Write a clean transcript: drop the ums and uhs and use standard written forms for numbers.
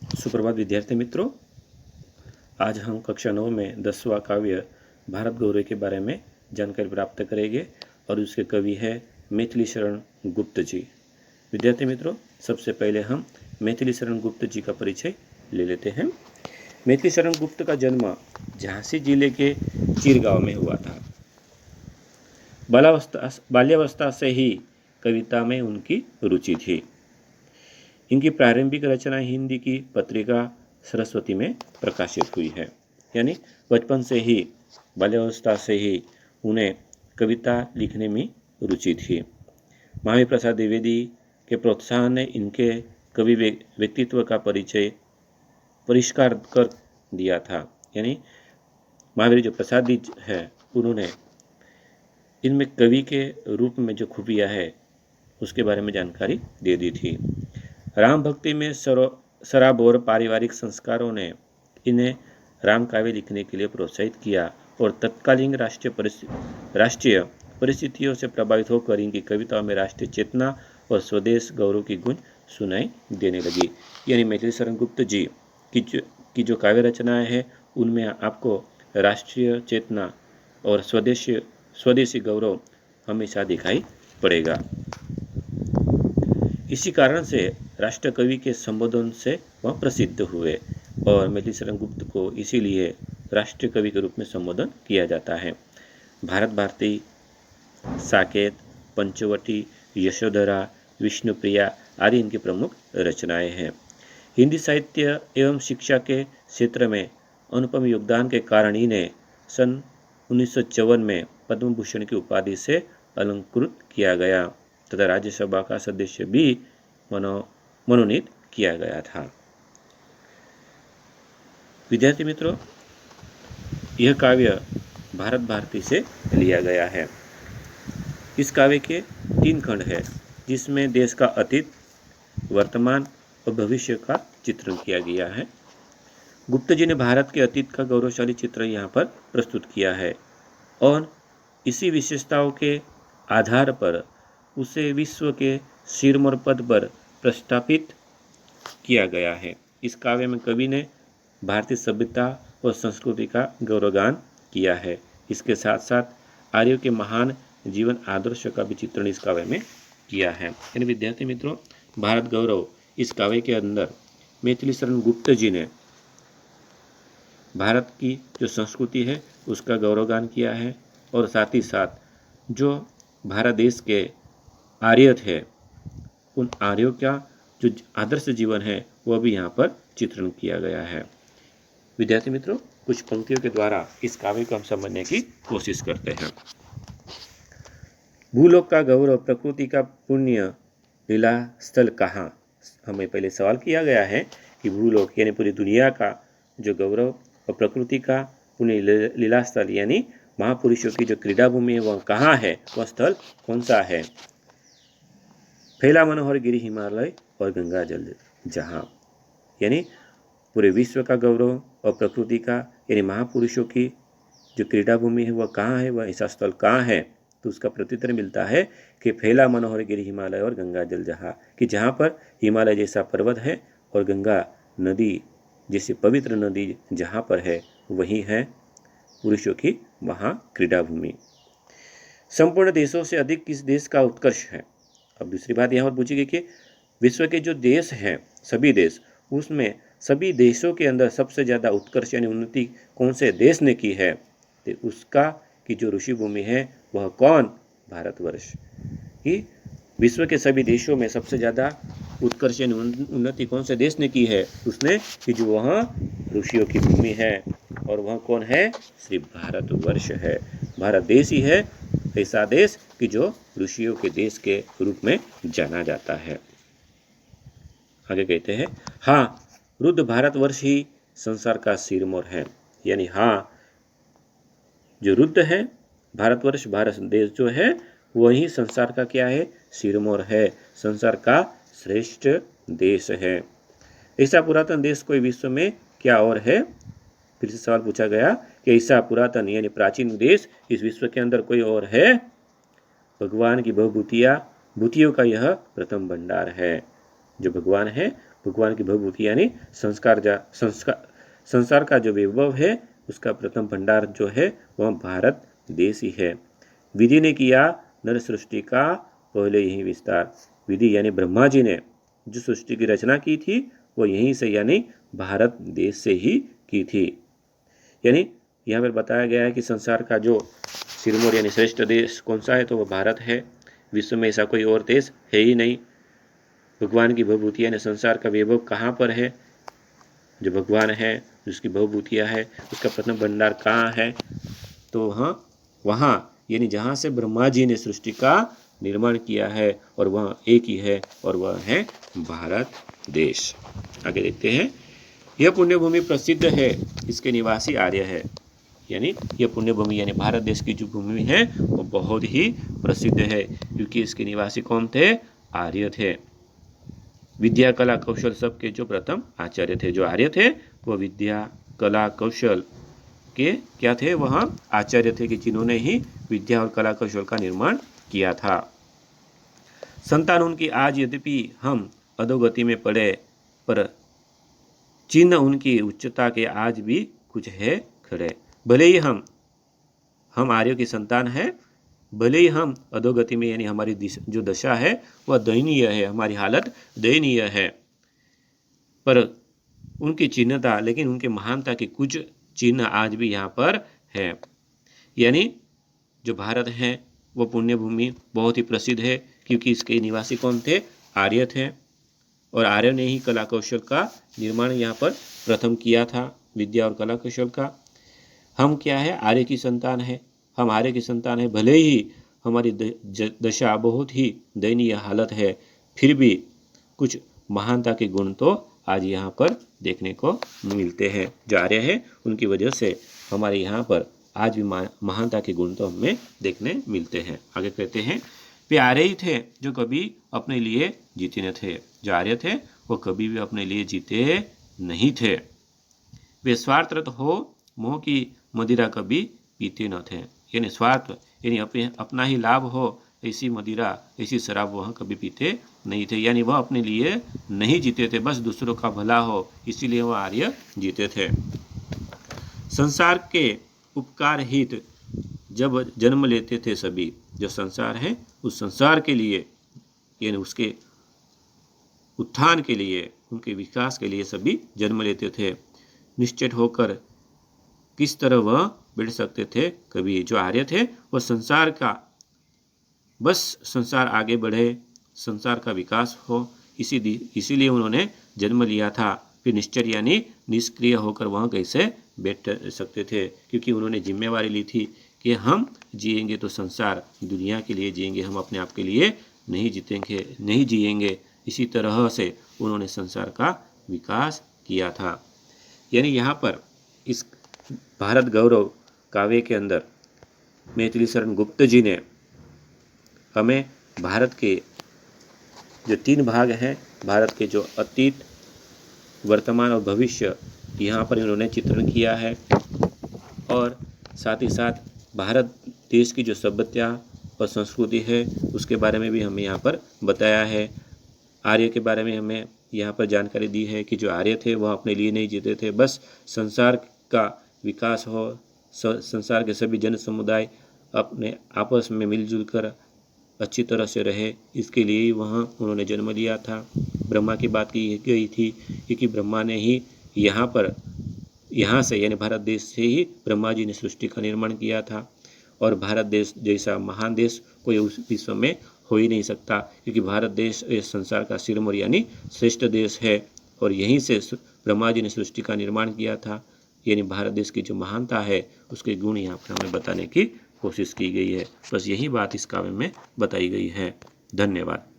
सुप्रभात विद्यार्थी मित्रों, आज हम कक्षा 9 में 10वां काव्य भारत गौरव के बारे में जानकारी प्राप्त करेंगे और उसके कवि है मैथिली शरण गुप्त जी। विद्यार्थी मित्रों, सबसे पहले हम मैथिली शरण गुप्त जी का परिचय ले लेते हैं। मैथिली शरण गुप्त का जन्म झांसी जिले के चीर गांव में हुआ था। बाल्यावस्था से ही कविता में उनकी रुचि थी। इनकी प्रारंभिक रचना हिंदी की पत्रिका सरस्वती में प्रकाशित हुई है। यानी बचपन से ही, बाल्यावस्था से ही उन्हें कविता लिखने में रुचि थी। महावीर प्रसाद द्विवेदी के प्रोत्साहन ने इनके कवि व्यक्तित्व का परिष्कार कर दिया था। यानी महावीर जो प्रसाद जी है, उन्होंने इनमें कवि के रूप में जो खूबियाँ है उसके बारे में जानकारी दे दी थी। राम भक्ति में सराबोर पारिवारिक संस्कारों ने इन्हें राम काव्य लिखने के लिए प्रोत्साहित किया और तत्कालीन राष्ट्रीय परिस्थितियों से प्रभावित होकर इनकी कविताओं में राष्ट्रीय चेतना और स्वदेश गौरव की गूंज सुनाई देने लगी। यानी मैथिली शरण गुप्त जी की जो काव्य रचनाएं हैं, उनमें आपको राष्ट्रीय चेतना और स्वदेशी गौरव हमेशा दिखाई पड़ेगा। इसी कारण से राष्ट्र कवि के संबोधन से वह प्रसिद्ध हुए और मैथिली शरण गुप्त को इसीलिए राष्ट्रीय कवि के रूप में संबोधन किया जाता है। भारत भारती, साकेत, पंचवटी, यशोधरा, विष्णुप्रिया आदि इनकी प्रमुख रचनाएं हैं। हिंदी साहित्य एवं शिक्षा के क्षेत्र में अनुपम योगदान के कारण इन्हें सन 1954 में पद्म भूषण की उपाधि से अलंकृत किया गया तथा राज्यसभा का सदस्य भी मनोनीत किया गया था। विद्यार्थी मित्रों, यह काव्य भारत भारती से लिया गया है। इस काव्य के 3 खंड है, जिसमें देश का अतीत, वर्तमान और भविष्य का चित्रण किया गया है। गुप्त जी ने भारत के अतीत का गौरवशाली चित्र यहाँ पर प्रस्तुत किया है और इसी विशेषताओं के आधार पर उसे विश्व के सिरमौर पद पर प्रस्थापित किया गया है। इस काव्य में कवि ने भारतीय सभ्यता और संस्कृति का गौरवगान किया है। इसके साथ साथ आर्यों के महान जीवन आदर्श का भी चित्रण इस काव्य में किया है। यानी विद्यार्थी मित्रों, भारत गौरव इस काव्य के अंदर मैथिली शरण गुप्त जी ने भारत की जो संस्कृति है उसका गौरवगान किया है और साथ ही साथ जो भारत देश के आर्य थे, उन आर्यों का जो आदर्श जीवन है वह भी यहाँ पर चित्रण किया गया है। विद्यार्थी मित्रों, कुछ पंक्तियों के द्वारा इस काव्य को हम समझने की कोशिश करते हैं। भूलोक का गौरव, प्रकृति का पुण्य, लीला स्थल कहाँ। हमें पहले सवाल किया गया है कि भूलोक यानी पूरी दुनिया का जो गौरव और प्रकृति का पुण्य लीला स्थल यानी महापुरुषों की जो क्रीड़ा भूमि है वह कहाँ है, वह स्थल कौन सा है। फैला मनोहर गिरी हिमालय और गंगा जल जहाँ, यानी पूरे विश्व का गौरव और प्रकृति का यानी महापुरुषों की जो क्रीड़ा भूमि है वह कहाँ है, वह ऐसा स्थल कहाँ है। तो उसका प्रत्युत्तर मिलता है कि फैला मनोहर गिरी हिमालय और गंगा जल जहाँ, कि जहाँ पर हिमालय जैसा पर्वत है और गंगा नदी जैसी पवित्र नदी जहाँ पर है वही है पुरुषों की वहाँ क्रीड़ा भूमि। संपूर्ण देशों से अधिक किस देश का उत्कर्ष है। अब दूसरी बात यहाँ पर पूछी गई कि विश्व के जो देश हैं, सभी देश, उसमें सभी देशों के अंदर सबसे ज़्यादा उत्कर्ष यानी उन्नति कौन से देश ने की है, तो उसका की जो ऋषि भूमि है वह कौन, भारतवर्ष। कि विश्व के सभी देशों में सबसे ज़्यादा उत्कर्ष यानी उन्नति कौन से देश ने की है, उसने कि जो वहाँ ऋषियों की भूमि है और वह कौन है, सिर्फ भारतवर्ष है। भारत देश ही है ऐसा देश कि जो ऋषियों के देश के रूप में जाना जाता है। आगे कहते हैं, हाँ, रुद्र भारतवर्ष ही संसार का सिरमौर है। यानी हाँ, जो रुद्र है भारतवर्ष, भारत देश जो है वही संसार का क्या है, सिरमौर है, संसार का श्रेष्ठ देश है। ऐसा पुरातन देश कोई विश्व में क्या और है। फिर से सवाल पूछा गया कि ऐसा पुरातन यानी प्राचीन देश इस विश्व के अंदर कोई और है। भगवान की बहुभूतियों का यह प्रथम भंडार है। जो भगवान है भगवान की भवभूति यानी संसार का जो वैभव है उसका प्रथम भंडार जो है वह भारत देश ही है। विधि ने किया नर सृष्टि का पहले यही विस्तार। विधि यानी ब्रह्मा जी ने जो सृष्टि की रचना की थी वो यहीं से यानी भारत देश से ही की थी। यानी यहाँ पर बताया गया है कि संसार का जो सिरमौर यानी श्रेष्ठ देश कौन सा है तो वह भारत है। विश्व में ऐसा कोई और देश है ही नहीं। भगवान की भवभूति यानी संसार का वैभव कहाँ पर है? जो भगवान है जिसकी भवभूतियाँ है उसका प्रथम भंडार कहाँ है? तो वहाँ यानी जहाँ से ब्रह्मा जी ने सृष्टि का निर्माण किया है और वह एक ही है और वह है भारत देश। आगे देखते हैं। यह पुण्यभूमि प्रसिद्ध है, इसके निवासी आर्य है। यानी यह पुण्यभूमि यानी भारत देश की जो भूमि है वो बहुत ही प्रसिद्ध है क्योंकि इसके निवासी कौन थे? आर्य थे। विद्या कला कौशल सबके जो प्रथम आचार्य थे। जो आर्य थे वह विद्या कला कौशल के क्या थे? वह आचार्य थे कि जिन्होंने ही विद्या और कला कौशल का निर्माण किया था। संतान उनकी आज यद्यपि हम अधोगति में पड़े पर चिन्ह उनकी उच्चता के आज भी कुछ है खड़े। भले ही हम आर्यों की संतान है, भले ही हम अधोगति में यानी हमारी जो दशा है वह दयनीय है, हमारी हालत दयनीय है, पर उनकी चिन्हता लेकिन उनके महानता के कुछ चिन्ह आज भी यहाँ पर है। यानी जो भारत है वो पुण्य भूमि बहुत ही प्रसिद्ध है क्योंकि इसके निवासी कौन थे? आर्य थे और आर्य ने ही कला कौशल का निर्माण यहाँ पर प्रथम किया था, विद्या और कला कौशल का। हम क्या है? आर्य की संतान है। हम आर्य की संतान है, भले ही हमारी दशा बहुत ही दयनीय हालत है, फिर भी कुछ महानता के गुण तो आज यहाँ पर देखने को मिलते हैं। जो आर्य है उनकी वजह से हमारे यहाँ पर आज भी महानता के गुण तो हमें देखने मिलते हैं। आगे कहते हैं, वे आर्य ही थे जो कभी अपने लिए जीते न थे। जो आर्य थे वो कभी भी अपने लिए जीते नहीं थे। वे स्वार्थरत हो मोह की मदिरा कभी पीते न थे। यानी स्वार्थ यानी अपना ही लाभ हो ऐसी मदिरा ऐसी शराब वह कभी पीते नहीं थे। यानी वह अपने लिए नहीं जीते थे, बस दूसरों का भला हो इसीलिए वह आर्य जीते थे। संसार के उपकार हित जब जन्म लेते थे सभी। जो संसार है उस संसार के लिए यानी उसके उत्थान के लिए उनके विकास के लिए सभी जन्म लेते थे। निश्चित होकर किस तरह वह बढ़ सकते थे कभी। जो आर्य थे वह संसार का बस संसार आगे बढ़े, संसार का विकास हो इसीलिए उन्होंने जन्म लिया था। फिर निश्चय यानी निष्क्रिय होकर वह कैसे बैठ सकते थे क्योंकि उन्होंने जिम्मेवारी ली थी कि हम जिएंगे तो संसार दुनिया के लिए जिएंगे, हम अपने आप के लिए नहीं जिएंगे। इसी तरह से उन्होंने संसार का विकास किया था। यानी यहाँ पर इस भारत गौरव काव्य के अंदर मैथिली शरण गुप्त जी ने हमें भारत के जो 3 भाग हैं, भारत के जो अतीत वर्तमान और भविष्य यहाँ पर इन्होंने चित्रण किया है और साथ ही साथ भारत देश की जो सभ्यता और संस्कृति है उसके बारे में भी हमें यहाँ पर बताया है। आर्य के बारे में हमें यहाँ पर जानकारी दी है कि जो आर्य थे वह अपने लिए नहीं जीते थे, बस संसार का विकास हो, संसार के सभी जन समुदाय अपने आपस में मिलजुल कर अच्छी तरह से रहे, इसके लिए ही वहाँ उन्होंने जन्म लिया था। ब्रह्मा की बात की गई थी क्योंकि ब्रह्मा ने ही यहाँ से यानी भारत देश से ही ब्रह्मा जी ने सृष्टि का निर्माण किया था और भारत देश जैसा महान देश कोई उस विश्व में हो ही नहीं सकता क्योंकि भारत देश इस संसार का सिरमौर यानी श्रेष्ठ देश है और यहीं से ब्रह्मा जी ने सृष्टि का निर्माण किया था। यानी भारत देश की जो महानता है उसके गुण यहाँ पर हमें बताने की कोशिश की गई है। बस यही बात इस काव्य में बताई गई है। धन्यवाद।